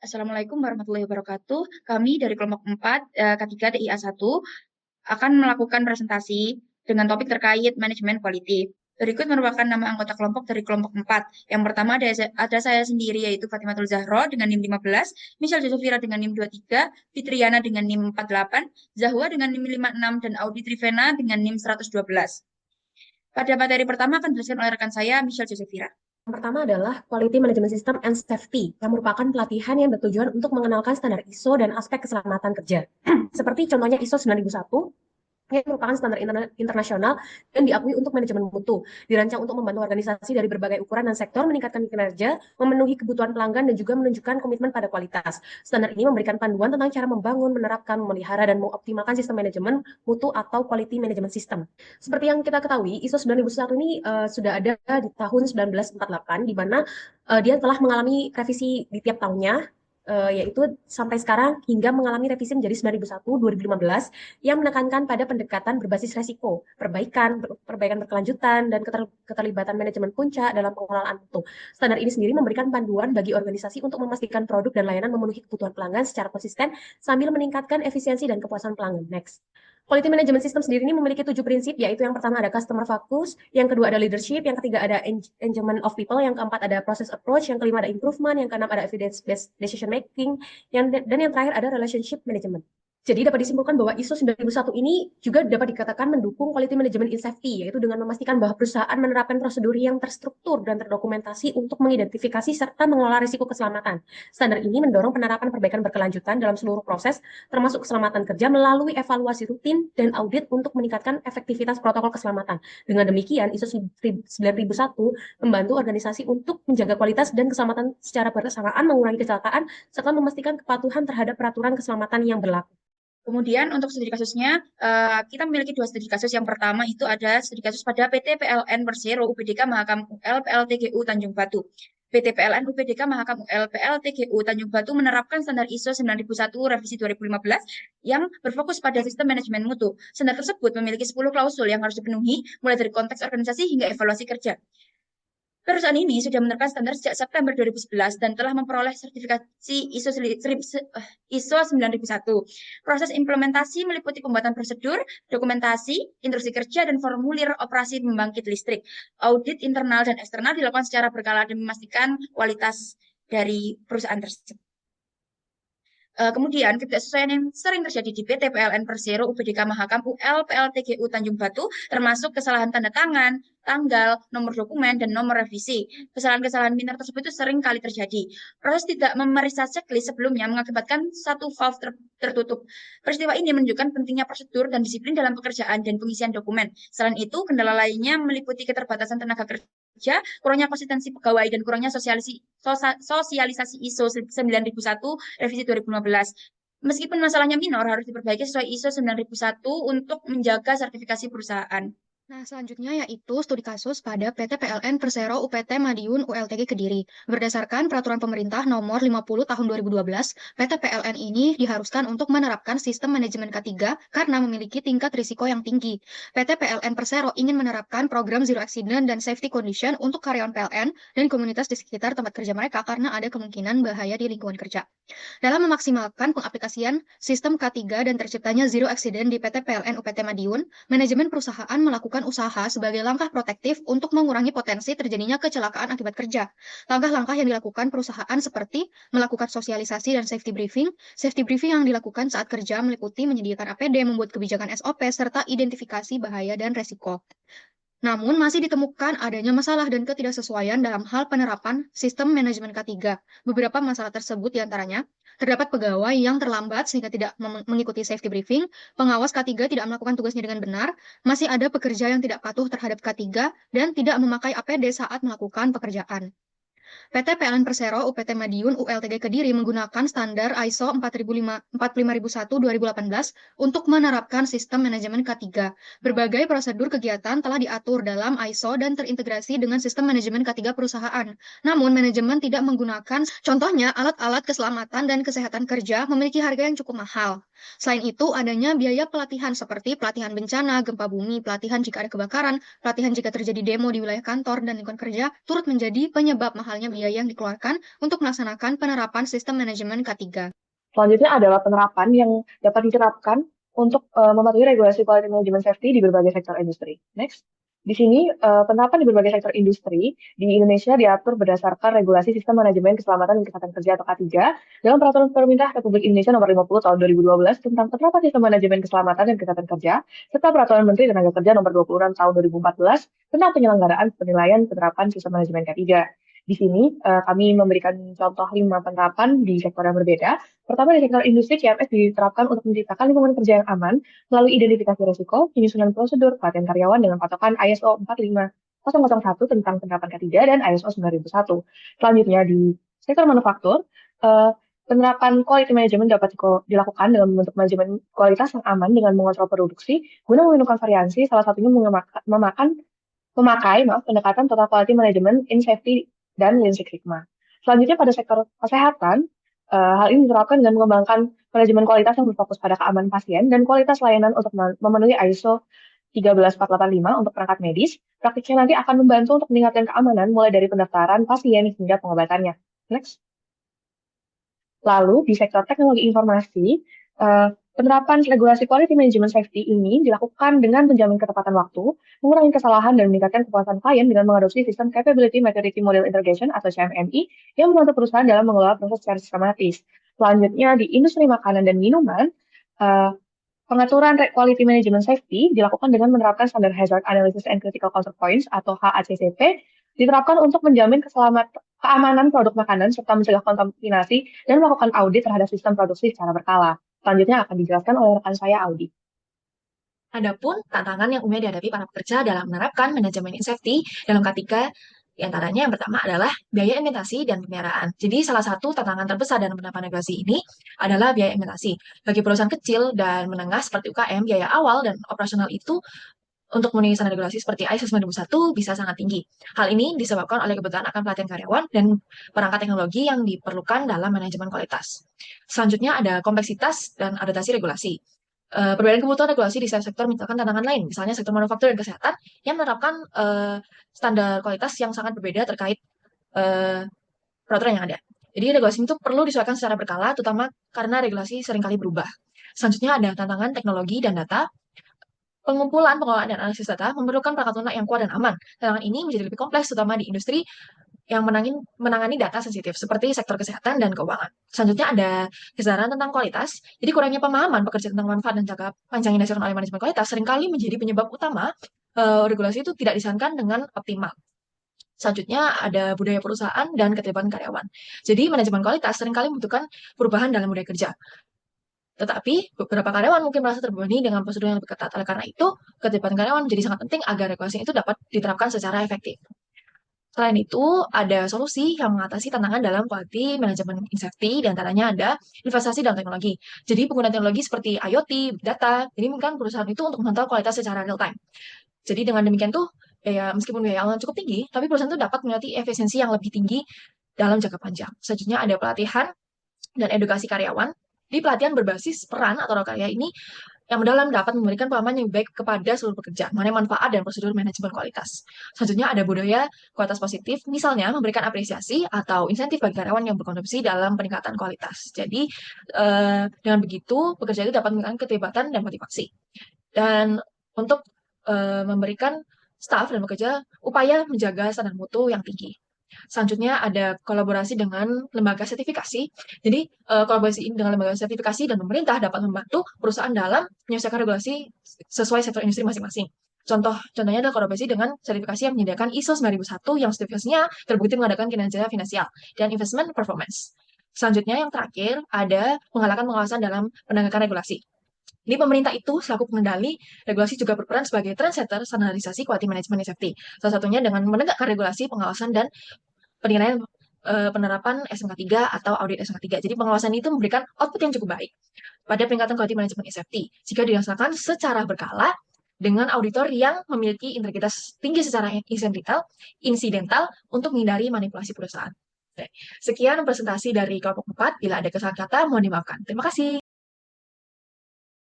Assalamualaikum warahmatullahi wabarakatuh. Kami dari kelompok 4, K3 TIA 1 akan melakukan presentasi dengan topik terkait manajemen quality. Berikut merupakan nama anggota kelompok dari kelompok 4. Yang pertama ada saya sendiri yaitu Fatimatul Zahro dengan NIM 15, Michelle Josephira dengan NIM 23, Fitriana dengan NIM 48, Zahwa dengan NIM 56, dan Audi Trivena dengan NIM 112. Pada materi pertama akan dijelaskan oleh rekan saya, Michelle Josephira. Yang pertama adalah Quality Management System and Safety, yang merupakan pelatihan yang bertujuan untuk mengenalkan standar ISO dan aspek keselamatan kerja. Seperti contohnya ISO 9001, yang merupakan standar internasional dan diakui untuk manajemen mutu. Dirancang untuk membantu organisasi dari berbagai ukuran dan sektor meningkatkan kinerja, memenuhi kebutuhan pelanggan, dan juga menunjukkan komitmen pada kualitas. Standar ini memberikan panduan tentang cara membangun, menerapkan, memelihara, dan mengoptimalkan sistem manajemen mutu atau Quality Management System. Seperti yang kita ketahui, ISO 9001 ini sudah ada di tahun 1948, di mana dia telah mengalami revisi di tiap tahunnya, yaitu sampai sekarang hingga mengalami revisi menjadi 9001-2015 yang menekankan pada pendekatan berbasis resiko, perbaikan berkelanjutan, dan keterlibatan manajemen puncak dalam pengelolaan mutu. Standar ini sendiri memberikan panduan bagi organisasi untuk memastikan produk dan layanan memenuhi kebutuhan pelanggan secara konsisten sambil meningkatkan efisiensi dan kepuasan pelanggan. Next. Quality Management System sendiri ini memiliki 7 prinsip, yaitu yang pertama ada customer focus, yang kedua ada leadership, yang ketiga ada engagement of people, yang keempat ada process approach, yang kelima ada improvement, yang keenam ada evidence-based decision making, dan yang terakhir ada relationship management. Jadi dapat disimpulkan bahwa ISO 9001 ini juga dapat dikatakan mendukung quality management in safety, yaitu dengan memastikan bahwa perusahaan menerapkan prosedur yang terstruktur dan terdokumentasi untuk mengidentifikasi serta mengelola risiko keselamatan. Standar ini mendorong penerapan perbaikan berkelanjutan dalam seluruh proses, termasuk keselamatan kerja melalui evaluasi rutin dan audit untuk meningkatkan efektivitas protokol keselamatan. Dengan demikian, ISO 9001 membantu organisasi untuk menjaga kualitas dan keselamatan secara bersamaan, mengurangi kecelakaan, serta memastikan kepatuhan terhadap peraturan keselamatan yang berlaku. Kemudian untuk studi kasusnya, kita memiliki 2 studi kasus. Yang pertama itu ada studi kasus pada PT PLN Persero UPDK Mahakam UL PLTGU Tanjung Batu. PT PLN UPDK Mahakam UL PLTGU Tanjung Batu menerapkan standar ISO 9001 revisi 2015 yang berfokus pada sistem manajemen mutu. Standar tersebut memiliki 10 klausul yang harus dipenuhi, mulai dari konteks organisasi hingga evaluasi kerja. Perusahaan ini sudah menerapkan standar sejak September 2011 dan telah memperoleh sertifikasi ISO 9001. Proses implementasi meliputi pembuatan prosedur, dokumentasi, instruksi kerja, dan formulir operasi pembangkit listrik. Audit internal dan eksternal dilakukan secara berkala demi memastikan kualitas dari perusahaan tersebut. Kemudian ketidaksesuaian yang sering terjadi di PT PLN Persero UPDK Mahakam UL PLTGU Tanjung Batu termasuk kesalahan tanda tangan, tanggal, nomor dokumen, dan nomor revisi. Kesalahan-kesalahan minor tersebut itu sering kali terjadi. Proses tidak memeriksa checklist sebelumnya mengakibatkan satu valve tertutup. Peristiwa ini menunjukkan pentingnya prosedur dan disiplin dalam pekerjaan dan pengisian dokumen. Selain itu, kendala lainnya meliputi keterbatasan tenaga kerja, kurangnya konsistensi pegawai, dan kurangnya sosialisasi ISO 9001 revisi 2015. Meskipun masalahnya minor, harus diperbaiki sesuai ISO 9001 untuk menjaga sertifikasi perusahaan. Nah, selanjutnya yaitu studi kasus pada PT PLN Persero UPT Madiun ULTG Kediri. Berdasarkan Peraturan Pemerintah Nomor 50 Tahun 2012, PT PLN ini diharuskan untuk menerapkan sistem manajemen K3 karena memiliki tingkat risiko yang tinggi. PT PLN Persero ingin menerapkan program Zero Accident dan Safety Condition untuk karyawan PLN dan komunitas di sekitar tempat kerja mereka karena ada kemungkinan bahaya di lingkungan kerja. Dalam memaksimalkan pengaplikasian sistem K3 dan terciptanya Zero Accident di PT PLN UPT Madiun, manajemen perusahaan melakukan usaha sebagai langkah protektif untuk mengurangi potensi terjadinya kecelakaan akibat kerja. Langkah-langkah yang dilakukan perusahaan seperti melakukan sosialisasi dan safety briefing. Safety briefing yang dilakukan saat kerja meliputi menyediakan APD, membuat kebijakan SOP, serta identifikasi bahaya dan resiko. Namun, masih ditemukan adanya masalah dan ketidaksesuaian dalam hal penerapan sistem manajemen K3. Beberapa masalah tersebut diantaranya, terdapat pegawai yang terlambat sehingga tidak mengikuti safety briefing, pengawas K3 tidak melakukan tugasnya dengan benar, masih ada pekerja yang tidak patuh terhadap K3, dan tidak memakai APD saat melakukan pekerjaan. PT PLN Persero UPT Madiun ULTG Kediri menggunakan standar ISO 45001-2018 untuk menerapkan sistem manajemen K3. Berbagai prosedur kegiatan telah diatur dalam ISO dan terintegrasi dengan sistem manajemen K3 perusahaan. Namun, manajemen tidak menggunakan, contohnya alat-alat keselamatan dan kesehatan kerja memiliki harga yang cukup mahal. Selain itu, adanya biaya pelatihan seperti pelatihan bencana, gempa bumi, pelatihan jika ada kebakaran, pelatihan jika terjadi demo di wilayah kantor dan lingkungan kerja, turut menjadi penyebab mahalnya biaya yang dikeluarkan untuk melaksanakan penerapan sistem manajemen K3. Selanjutnya adalah penerapan yang dapat diterapkan untuk mematuhi regulasi quality management safety di berbagai sektor industri. Next. Di sini, penerapan di berbagai sektor industri di Indonesia diatur berdasarkan regulasi sistem manajemen keselamatan dan kesehatan kerja atau K3 dalam Peraturan Pemerintah Republik Indonesia Nomor 50 Tahun 2012 tentang penerapan sistem manajemen keselamatan dan kesehatan kerja, serta Peraturan Menteri Tenaga Kerja Nomor 26 Tahun 2014 tentang penyelenggaraan penilaian penerapan sistem manajemen K3. Di sini, kami memberikan contoh 5 penerapan di sektor yang berbeda. Pertama, di sektor industri, CMS diterapkan untuk menciptakan lingkungan kerja yang aman melalui identifikasi risiko, penyusunan prosedur, pelatihan karyawan dengan patokan ISO 45001 tentang penerapan K3 dan ISO 9001. Selanjutnya, di sektor manufaktur, penerapan quality management dapat dilakukan dengan membentuk manajemen kualitas yang aman dengan mengontrol produksi, guna meminimumkan variasi, salah satunya memakai pendekatan total quality management in safety dan Lean Six Sigma. Selanjutnya pada sektor kesehatan, hal ini diterapkan dengan mengembangkan manajemen kualitas yang berfokus pada keamanan pasien dan kualitas layanan untuk memenuhi ISO 13485 untuk perangkat medis. Praktiknya nanti akan membantu untuk meningkatkan keamanan mulai dari pendaftaran pasien hingga pengobatannya. Next. Lalu di sektor teknologi informasi, penerapan regulasi quality management safety ini dilakukan dengan menjamin ketepatan waktu, mengurangi kesalahan, dan meningkatkan kepuasan klien dengan mengadopsi sistem Capability Maturity Model Integration atau CMMI yang membantu perusahaan dalam mengelola proses secara sistematis. Selanjutnya, di industri makanan dan minuman, pengaturan quality management safety dilakukan dengan menerapkan standar Hazard Analysis and Critical Control Points atau HACCP, diterapkan untuk menjamin keamanan produk makanan serta mencegah kontaminasi dan melakukan audit terhadap sistem produksi secara berkala. Selanjutnya akan dijelaskan oleh rekan saya, Audi. Adapun tantangan yang umumnya dihadapi para pekerja dalam menerapkan manajemen safety dalam K3, di antaranya yang pertama adalah biaya implementasi dan pemeliharaan. Jadi salah satu tantangan terbesar dalam penerapan regulasi ini adalah biaya implementasi. Bagi perusahaan kecil dan menengah seperti UKM, biaya awal dan operasional itu untuk memenuhi standar regulasi seperti ISO 9001 bisa sangat tinggi. Hal ini disebabkan oleh kebutuhan akan pelatihan karyawan dan perangkat teknologi yang diperlukan dalam manajemen kualitas. Selanjutnya ada kompleksitas dan adaptasi regulasi. Perbedaan kebutuhan regulasi di sektor misalkan tantangan lain, misalnya sektor manufaktur dan kesehatan yang menerapkan standar kualitas yang sangat berbeda terkait peraturan yang ada. Jadi regulasi itu perlu disesuaikan secara berkala, terutama karena regulasi seringkali berubah. Selanjutnya ada tantangan teknologi dan data. Pengumpulan, pengelolaan, dan analisis data memerlukan perangkat lunak yang kuat dan aman. Tantangan ini menjadi lebih kompleks, terutama di industri yang menangani data sensitif, seperti sektor kesehatan dan keuangan. Selanjutnya ada kesadaran tentang kualitas. Jadi kurangnya pemahaman pekerja tentang manfaat dan jangka panjang yang dirasakan oleh manajemen kualitas seringkali menjadi penyebab utama regulasi itu tidak dijalankan dengan optimal. Selanjutnya ada budaya perusahaan dan keterlibatan karyawan. Jadi manajemen kualitas seringkali membutuhkan perubahan dalam budaya kerja. Tetapi beberapa karyawan mungkin merasa terbebani dengan prosedur yang lebih ketat. Oleh karena itu, keterlibatan karyawan menjadi sangat penting agar regulasi itu dapat diterapkan secara efektif. Selain itu, ada solusi yang mengatasi tantangan dalam quality management in safety, dan antaranya ada investasi dalam teknologi. Jadi penggunaan teknologi seperti IoT, data, jadi mungkin perusahaan itu untuk memantau kualitas secara real time. Jadi dengan demikian tuh, meskipun biaya awalnya cukup tinggi, tapi perusahaan itu dapat memiliki efisiensi yang lebih tinggi dalam jangka panjang. Selanjutnya ada pelatihan dan edukasi karyawan. Di pelatihan berbasis peran atau role karya ini yang mendalam dapat memberikan pemahaman yang baik kepada seluruh pekerja mengenai manfaat dan prosedur manajemen kualitas. Selanjutnya ada budaya kualitas positif, misalnya memberikan apresiasi atau insentif bagi karyawan yang berkontribusi dalam peningkatan kualitas. Jadi dengan begitu pekerja itu dapat memberikan keterlibatan dan motivasi. Dan untuk memberikan staf dan pekerja upaya menjaga standar mutu yang tinggi. Selanjutnya ada kolaborasi dengan lembaga sertifikasi. Jadi kolaborasi dengan lembaga sertifikasi dan pemerintah dapat membantu perusahaan dalam menyelesaikan regulasi sesuai sektor industri masing-masing. Contohnya adalah kolaborasi dengan sertifikasi yang menyediakan ISO 9001 yang sertifikasinya terbukti mengadakan kinerja finansial dan investment performance. Selanjutnya yang terakhir ada menggalakkan pengawasan dalam penegakan regulasi. Jadi pemerintah itu selaku pengendali regulasi juga berperan sebagai trendsetter standarisasi quality management safety. Salah satunya dengan menegakkan regulasi, pengawasan, dan penilaian penerapan SMK 3 atau audit SMK 3. Jadi pengawasan itu memberikan output yang cukup baik pada peningkatan quality management safety jika dilaksanakan secara berkala dengan auditor yang memiliki integritas tinggi secara insidental untuk menghindari manipulasi perusahaan. Sekian presentasi dari kelompok 4. Bila ada kesalahan kata, mohon dimaafkan. Terima kasih.